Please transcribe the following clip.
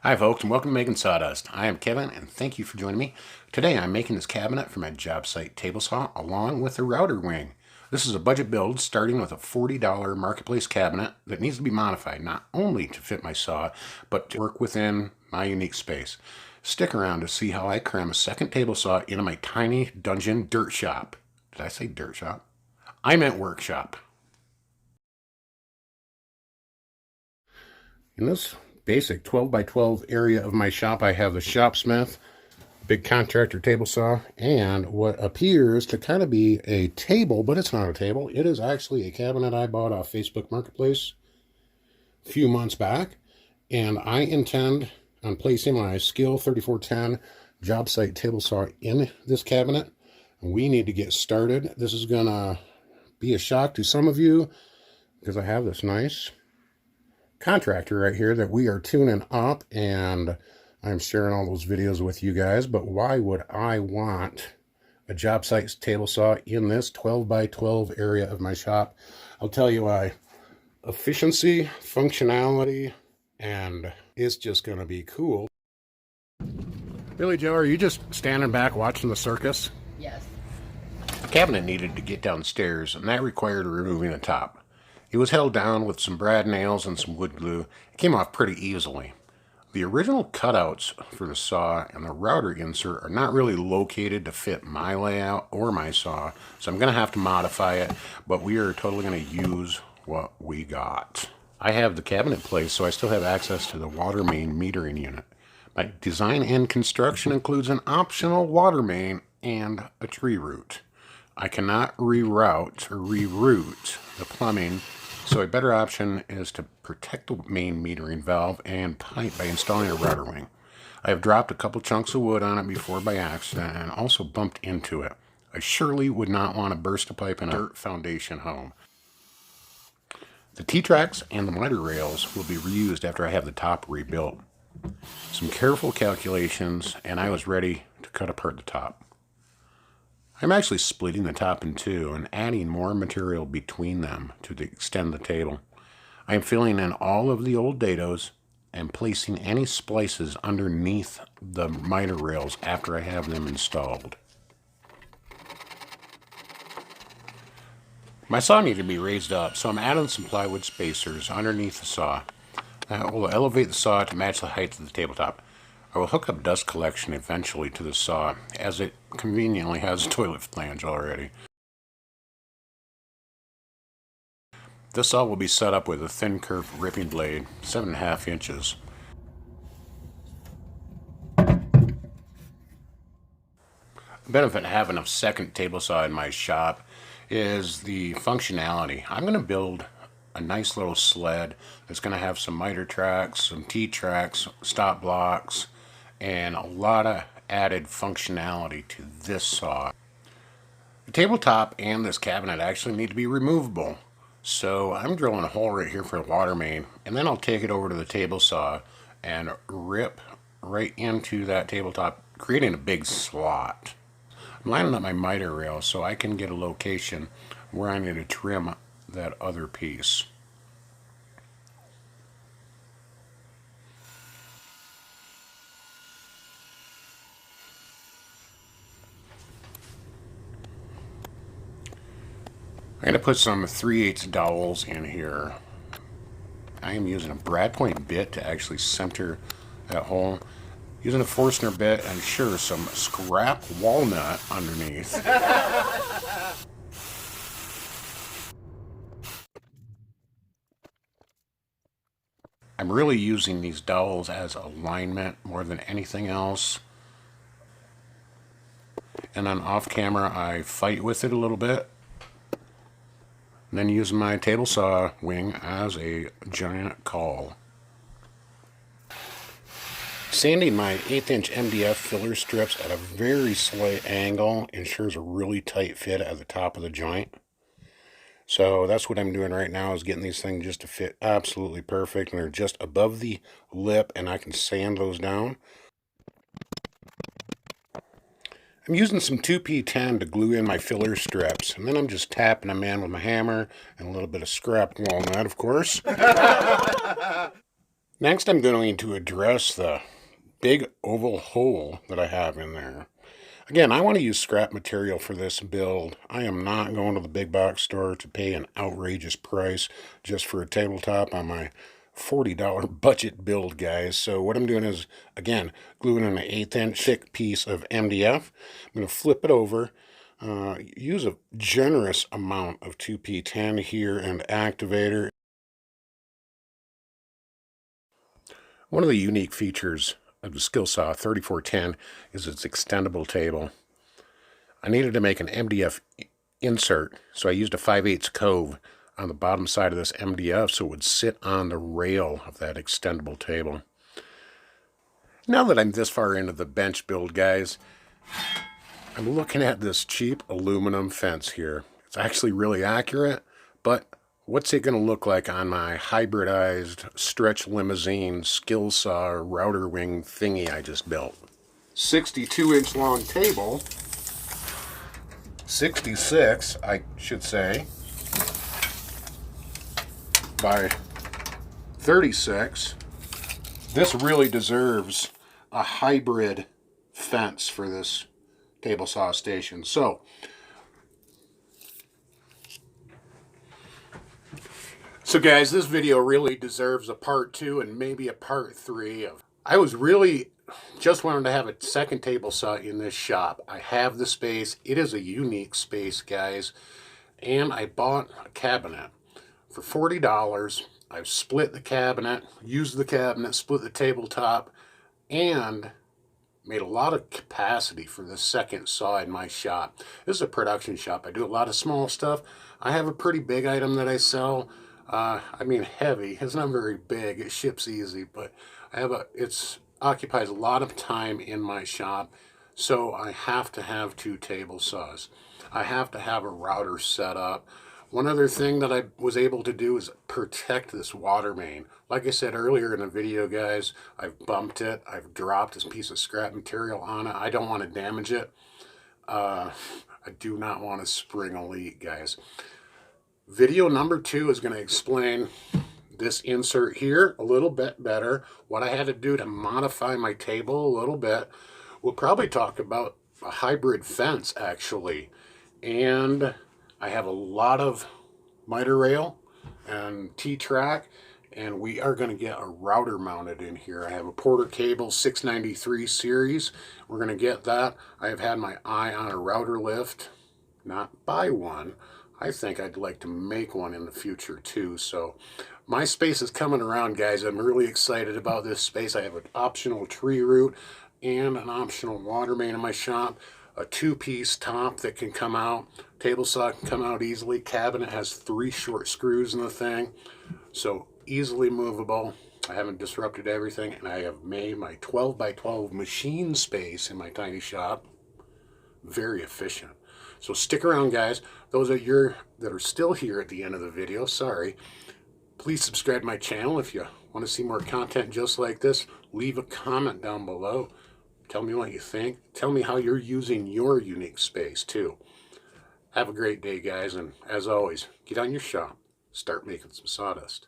Hi folks, and welcome to Making Sawdust. I am Kevin, and thank you for joining me. Today I'm making this cabinet for my Jobsite Tablesaw along with a router wing. This is a budget build starting with a $40 marketplace cabinet that needs to be modified not only to fit my saw, but to work within my unique space. Stick around to see how I cram a second table saw into my tiny dungeon dirt shop. Did I say dirt shop? I meant workshop. In this basic 12 by 12 area of my shop, I have the shopsmith, big contractor table saw, and what appears to kind of be a table, but it's not a table. It is actually a cabinet I bought off Facebook Marketplace a few months back, and I intend on placing my Skill 3410 job site table saw in this cabinet. We need to get started. This is gonna be a shock to some of you because I have this nice contractor right here that we are tuning up, and I'm sharing all those videos with you guys. But why would I want a job site table saw in this 12 by 12 area of my shop? I'll tell you why. Efficiency, functionality, and it's just going to be cool. Billy Joe, are you just standing back watching the circus? Yes. The cabinet needed to get downstairs, and that required removing the top. It was held down with some brad nails and some wood glue. It came off pretty easily. The original cutouts for the saw and the router insert are not really located to fit my layout or my saw, so I'm going to have to modify it, but we are totally going to use what we got. I have the cabinet placed, so I still have access to the water main metering unit. My design and construction includes an optional water main and a tree root. I cannot reroute or reroute the plumbing, so a better option is to protect the main metering valve and pipe by installing a router wing. I have dropped a couple chunks of wood on it before by accident and also bumped into it. I surely would not want to burst a pipe in a dirt foundation home. The T-tracks and the miter rails will be reused after I have the top rebuilt. Some careful calculations, and I was ready to cut apart the top. I'm actually splitting the top in two and adding more material between them to extend the table. I am filling in all of the old dados and placing any splices underneath the miter rails after I have them installed. My saw needed to be raised up, so I'm adding some plywood spacers underneath the saw. That will elevate the saw to match the height of the tabletop. I will hook up dust collection eventually to the saw, as it conveniently has a toilet flange already. This saw will be set up with a thin curved ripping blade, 7.5 inches. The benefit of having a second table saw in my shop is the functionality. I'm going to build a nice little sled that's going to have some miter tracks, some T-tracks, stop blocks, and a lot of added functionality to this saw. The tabletop and this cabinet actually need to be removable, so I'm drilling a hole right here for the water main, and then I'll take it over to the table saw and rip right into that tabletop, creating a big slot. I'm lining up my miter rail so I can get a location where I need to trim that other piece. I'm going to put some 3/8 dowels in here. I am using a brad point bit to actually center that hole. Using a Forstner bit and sure some scrap walnut underneath. I'm really using these dowels as alignment more than anything else. And then off camera I fight with it a little bit. And then use my table saw wing as a giant caul. Sanding my 1/8 inch MDF filler strips at a very slight angle ensures a really tight fit at the top of the joint. So that's what I'm doing right now, is getting these things just to fit absolutely perfect, and they're just above the lip and I can sand those down. I'm using some 2P10 to glue in my filler strips, and then I'm just tapping them in with my hammer and a little bit of scrap walnut, of course. Next, I'm going to address the big oval hole that I have in there. Again, I want to use scrap material for this build. I am not going to the big box store to pay an outrageous price just for a tabletop on my $40 budget build, guys. So what I'm doing is, again, gluing in an 1/8 inch thick piece of MDF. I'm going to flip it over. Use a generous amount of 2P10 here and activator. One of the unique features of the SKILSAW 3410 is its extendable table. I needed to make an MDF insert, so I used a 5/8 cove on the bottom side of this MDF so it would sit on the rail of that extendable table. Now that I'm this far into the bench build, guys, I'm looking at this cheap aluminum fence here. It's actually really accurate, but what's it going to look like on my hybridized stretch limousine SKILSAW router wing thingy I just built? 62-inch long table, 66, I should say, by 36. This really deserves a hybrid fence for this table saw station. So guys, this video really deserves a part 2 and maybe a part 3 of. I was really just wanted to have a second table saw in this shop. I have the space. It is a unique space, guys. And I bought a cabinet for $40. I've split the cabinet, used the cabinet, split the tabletop, and made a lot of capacity for the second saw in my shop. This is a production shop. I do a lot of small stuff. I have a pretty big item that I sell. I mean heavy. It's not very big. It ships easy, but it occupies a lot of time in my shop. So I have to have 2 table saws. I have to have a router set up. One other thing that I was able to do is protect this water main. Like I said earlier in the video, guys, I've bumped it. I've dropped this piece of scrap material on it. I don't want to damage it. I do not want to spring a leak, guys. Video number 2 is going to explain this insert here a little bit better, what I had to do to modify my table a little bit. We'll probably talk about a hybrid fence, actually. And I have a lot of miter rail and T-track, and we are going to get a router mounted in here. I have a Porter Cable 693 series. We're going to get that. I have had my eye on a router lift, not buy one. I think I'd like to make one in the future too. So my space is coming around, guys. I'm really excited about this space. I have an optional tree root and an optional water main in my shop. A 2-piece top that can come out. Table saw can come out easily. Cabinet has 3 short screws in the thing, so easily movable. I haven't disrupted everything, and I have made my 12 by 12 machine space in my tiny shop very efficient. So stick around, guys. Those of you that are still here at the end of the video, sorry. Please subscribe to my channel if you want to see more content just like this. Leave a comment down below. Tell me what you think. Tell me how you're using your unique space too. Have a great day, guys, and as always, get on your shop. Start making some sawdust.